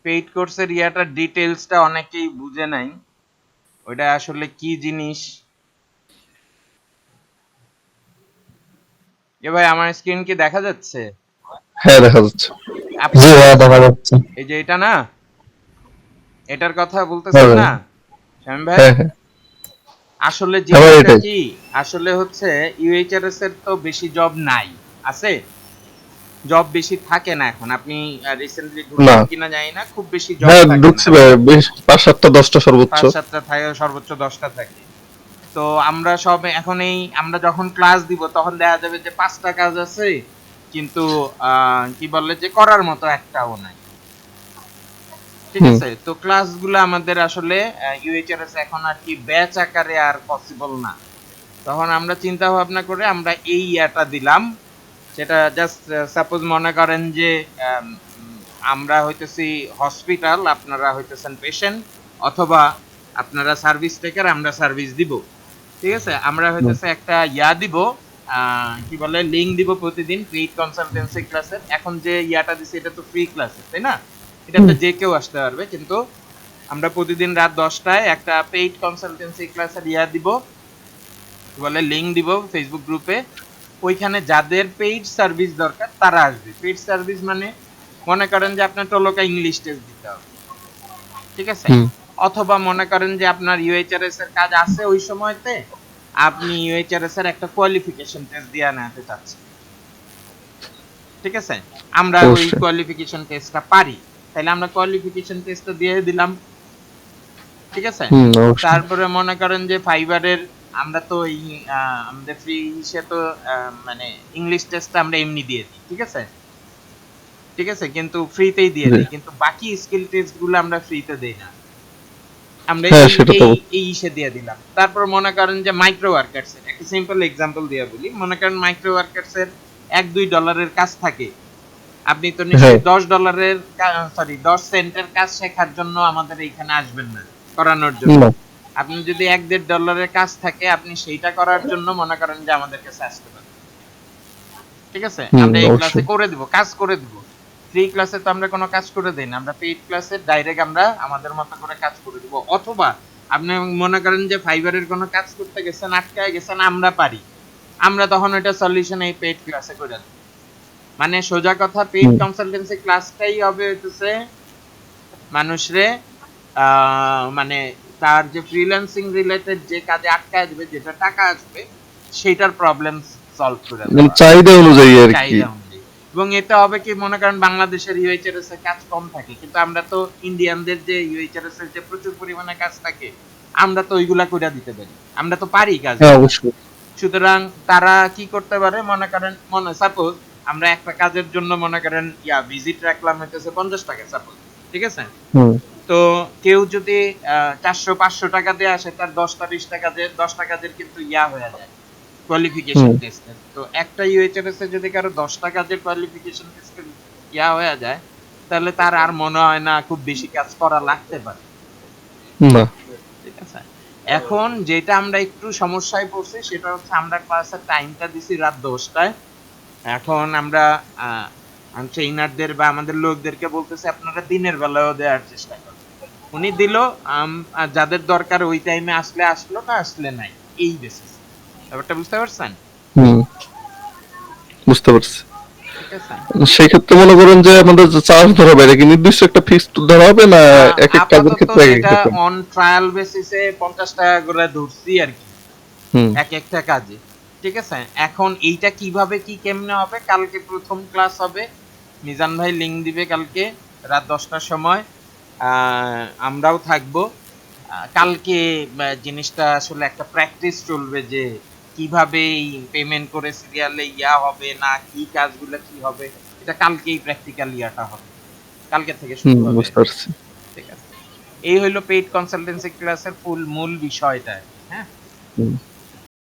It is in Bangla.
পেইড কোর্সের ইয়াটার ডিটেলসটা অনেকেই বুঝে নাই, ওইটা আসলে কি জিনিস। এ ভাই, আমার স্ক্রিন কি দেখা যাচ্ছে? হ্যাঁ দেখা যাচ্ছে। জি আপনার হ্যাঁ দেখা যাচ্ছে। এই যে এটা না, এটার কথা হ্যাঁ বলতেছেন ভাই। না শামীম ভাই? হ্যাঁ হ্যাঁ। আসলে হ্যাঁ ভাই জিনিসটা এটাই। কি, আসলে হচ্ছে ইউএইচআরএস এর তো বেশি জব নাই, আছে জব বেশি থাকে না এখন। আপনি রিসেন্টলি না। ঢুকছেন কিনা জানি না, খুব বেশি জব হ্যাঁ থাকে না, ঢুকছি ভাই, বেশ ৫-৭টা ১০টা সর্বোচ্চ। ৫-৭টা থাকে, সর্বোচ্চ 10টা থাকে। তো আমরা সব এখন আমরা যখন ক্লাস দিব তখন দেখা যাবে যে 5টা কাজ আছে, কিন্তু কি বলে যে করার মতো একটাও নাই। ঠিক হুম। আছে, তো ক্লাসগুলো আমাদের আসলে ইউএইচআরএস এখন আর কি ব্যাচ আকারে আর পসিবল না। তখন আমরা চিন্তা ভাবনা করে আমরা এই ইয়াটা দিলাম, সেটা জাস্ট সাপোজ মনে করেন যে আম, উম, আমরা হইতেছি হসপিটাল, আপনারা হইতেছেন পেশেন্ট, অথবা আপনারা সার্ভিস টেকার, আমরা সার্ভিস দিব। ঠিক আছে, আমরা হুম। হইতেছে একটা ইয়া দিব, কি বলে লিংক দিব প্রতিদিন পেইড কনসালটেন্সি ক্লাসের। এখন যে ইয়াটা দিছি এটা তো ফ্রি ক্লাসের, তাই না? এটাতে যে কেউ আসতে পারবে, কিন্তু আমরা প্রতিদিন রাত 10টায় একটা পেইড কনসালটেন্সি ক্লাসের ইয়া দিব, বলে লিংক দিব ফেসবুক গ্রুপে। ওইখানে যাদের পেইড সার্ভিস দরকার তারা আসবে। পেইড সার্ভিস মানে মনে করেন যে আপনার টলোকা ইংলিশ টেস্ট দিতে হবে, ঠিক আছে? হুম। অথবা মনে করেন যে আপনার ইউএইচআরএস এর কাজ আছে ওই সময়তে, আপনি ইউএইচআরএস এর একটা কোয়ালিফিকেশন টেস্ট দিয়ে আনাতে চাচ্ছেন, ঠিক আছে? আমরা ওই অবশ্যই। কোয়ালিফিকেশন টেস্টটা পারি, তাহলে আমরা কোয়ালিফিকেশন টেস্টটা দিয়ে দিলাম, ঠিক আছে? হুম অবশ্যই। তারপরে মনে করেন যে ফাইবারের আমরা তো এই আমাদের ফ্রি সে তো মানে ইংলিশ টেস্টটা আমরা এমনি দিয়ে দিই, ঠিক আছে? ঠিক আছে, কিন্তু ফ্রিতেই দিয়ে জি। দিই, কিন্তু বাকি স্কিল টেস্ট গুলো আমরা ফ্রিতে দেই না, আমরা হ্যাঁ এই সেটা তো এই অবশ্যই। এই ইসে দিয়ে দিলাম। তারপর মনে করেন যে মাইক্রো ওয়ার্কার্স এর একটা সিম্পল এক্সাম্পল দিয়ে বলি। মনে করেন মাইক্রো ওয়ার্কার্স এর $1-2 কাজ থাকে, আপনি তো হ্যাঁ। নিশ্চয়ই $10 সরি 10 সেন্টের কাজ শেখার জন্য আমাদের এইখানে আসবেন না করানোর জন্য। না। আপনি যদি $1-1.5 কাজ থাকে, আপনি সেইটা করার জন্য মনে করেন যে আমাদের কাছে আসতে পারেন, ঠিক আছে? হুম আমরা এই ক্লাসে অবশ্যই। করে দিব, কাজ করে দিব। ফ্রি ক্লাসে তো আমরা কোনো কাজ করে দেই না, আমরা পেইড ক্লাসে ডাইরেক্ট আমরা আমাদের মতো করে কাজ করে দিব। অথবা আপনি মনে করেন যে ফাইবারের কোনো কাজ করতে গেছেন, আটকায় গেছেন, আমরা পারি, আমরা তখন ওইটা সলিউশন এই পেইড ক্লাসে করে দেব। মানে সোজা কথা, পেইড হুম। কনসালটেন্সি ক্লাসটাই হবে হইতেছে মানুষরে মানে তার যে ফ্রিল্যান্সিং রিলেটেড যে কাজে আটকায় যাবে, যেটা টাকা আসবে, সেটার প্রবলেম সলভ করে মানে দেওয়া, চাহিদা অনুযায়ী আর কি। চাহিদা অনুযায়ী। এবং এটা হবে কি, মনে করেন বাংলাদেশের ইউএইচআরএস এর কাজ কম থাকে, কিন্তু আমরা তো ইন্ডিয়ানদের যে ইউএইচআরএস এর যে প্রচুর পরিমাণে কাজ থাকে, আমরা তো ওইগুলা কইরা দিতে পারি, আমরা তো পারি হ্যাঁ কাজগুলা। অবশ্যই। সুতরাং তারা কি করতে পারে, মনে করেন সাপোজ আমরা একটা কাজের জন্য মনে করেন ভিজিট রাখলাম হইতেছে $50 সাপোজ, ঠিক আছে? হুম। তো কেউ যদি 400-500 টাকা দিয়ে আসে, তার 10টা 20 টাকা দিয়ে 10 টাকা দিয়ে কিন্তু হয়ে যায় কোয়ালিফিকেশন হুম। টেস্টের। তো একটা ইউএইচআরএস এ যদি কারো 10 টাকা দিয়ে কোয়ালিফিকেশন টেস্টের হয়ে যায়, তাহলে তার আর মনে হয় না খুব বেশি কাজ করা লাগতে পারে, না। ঠিক আছে? এখন যেটা আমরা একটু সমস্যায় পড়ছি সেটা হচ্ছে আমরা ক্লাসের টাইমটা দিছি রাত 10টায়। এখন আমরা ট্রেইনারদের বা আমাদের লোকদেরকে বলতেছি আপনারা দিনের বেলাও দেওয়ার চেষ্টা করেন। উনি দিল, যাদের দরকার ওই টাইমে আসলে আসলো, না আসলে নাই, এই বেসিস। ব্যাপারটা বুঝতে পারছেন? হুম বুঝতে পারছি। ঠিক আছে, সেই ক্ষেত্রে মনে করেন যে আমাদের যে চার্জ ধরা হবে এটা কি নির্দিষ্ট একটা ফিক্সড ধরা হবে না এক এক কাজের আপাতত ক্ষেত্রে এক এক এটা রকম? অন ট্রায়াল বেসিসে $50 করে ধরছি আর কি, হুম। এক একটা কাজে, ঠিক আছে? এখন এইটা কিভাবে কি কেমনে হবে, কালকে প্রথম ক্লাস হবে, মিজান ভাই লিংক দিবে কালকে রাত 10টার সময়, আমরাও থাকবো। কালকে জিনিসটা আসলে একটা প্র্যাকটিস চলবে যে কিভাবে এই পেমেন্ট করে সিরিয়ালে হবে না, কি কাজগুলো কি হবে, এটা কালকেই প্র্যাকটিক্যাল হবে, কালকে থেকে হুম শুরু হবে, বুঝতে পারছি। ঠিক আছে? এই হইলো পেইড কনসালটেন্সি ক্লাসের ফুল মূল বিষয়টা, হ্যাঁ। হুম।